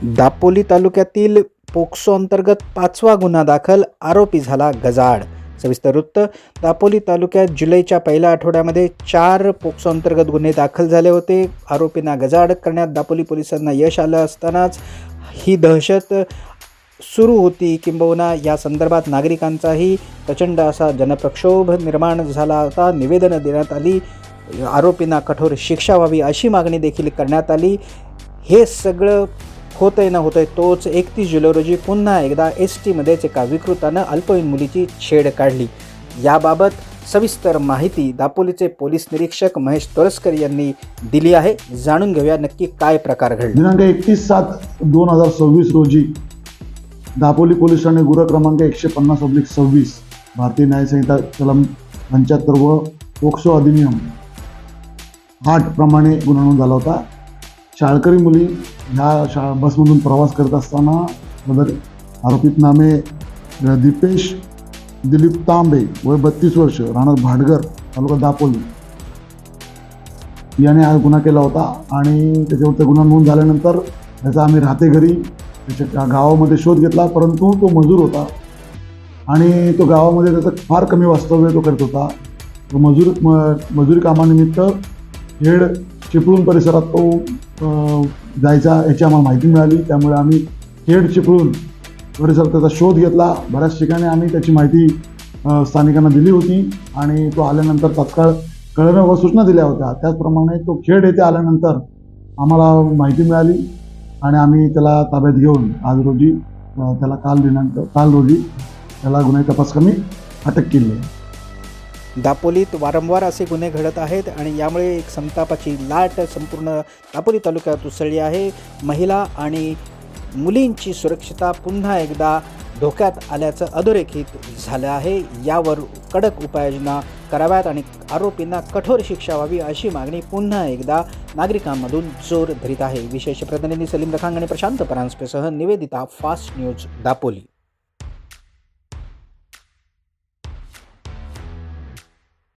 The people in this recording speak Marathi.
दापोली तालुक्यातील पोक्सो अंतर्गत 5वा गुन्हा दाखल, आरोपी झाला गजाआड. सविस्तर वृत्त. दापोली तालुक्यात जुलैच्या पहिल्या आठवड्यामध्ये 4 पोक्सो अंतर्गत गुन्हे दाखल झाले होते. आरोपींना गजाआड करण्यात दापोली पोलिसांना यश आलं असतानाच ही दहशत सुरू होती, किंबहुना या संदर्भात नागरिकांचाही प्रचंड असा जनप्रक्षोभ निर्माण झाला होता. निवेदनं देण्यात आली, आरोपींना कठोर शिक्षा व्हावी अशी मागणी देखील करण्यात आली. हे सगळं होतंय न होतंय तोच 31 जुलै रोजी पुन्हा एकदा STमध्येच एका विकृतानं अल्पवयीन मुलीची छेड काढली. याबाबत सविस्तर माहिती दापोलीचे पोलीस निरीक्षक महेश तोरसकर यांनी दिली आहे. जाणून घेऊया नक्की काय प्रकार घडला. दिनांक 31/7/2026 रोजी दापोली पोलीस ठाणे गुन्हा क्रमांक 150/26 भारतीय न्याय संहिता कलम 75 व पोक्सो अधिनियम 8 प्रमाणे गुन्हा नोंद झाला होता. शाळकरी मुली ह्या बसमधून प्रवास करत असताना आरोपित नामे दीपेश दिलीप तांबे वय 32 वर्ष, राहणार भाटघर, तालुका दापोली याने हा गुन्हा केला होता. आणि त्याच्यावर गुन्हा नोंद झाल्यानंतर त्याचा आम्ही राहते घरी त्याच्या गावामध्ये शोध घेतला, परंतु तो मजूर होता आणि तो गावामध्ये त्याचं फार कमी वास्तव्य तो करत होता. तो मजुरी कामानिमित्त खेड चिपळूण परिसरात तो जायचा याची आम्हाला माहिती मिळाली. त्यामुळे आम्ही खेड चिपळूण परिसरात त्याचा शोध घेतला. बऱ्याच ठिकाणी आम्ही त्याची माहिती स्थानिकांना दिली होती आणि तो आल्यानंतर तात्काळ कळवणं व सूचना दिल्या होत्या. त्याचप्रमाणे तो खेड येथे आल्यानंतर आम्हाला माहिती मिळाली आणि आम्ही त्याला ताब्यात घेऊन आज रोजी त्याला काल रोजी त्याला गुन्हे तपास कमी अटक केली आहे. दापोलीत वारंवार असे गुन्हे घडत आहेत आणि यामुळे एक संतापाची लाट संपूर्ण दापोली तालुक्यात उसळली आहे. महिला आणि मुलींची सुरक्षितता पुन्हा एकदा धोक्यात आल्याचं अधोरेखित झालं आहे. यावर कडक उपाययोजना कराव्यात आणि आरोपींना कठोर शिक्षा व्हावी अशी मागणी पुन्हा एकदा नागरिकांमधून जोर धरीत आहे. विशेष प्रतिनिधी सलीम रखांग आणि प्रशांत परांजपेसह निवेदिता, फास्ट न्यूज, दापोली.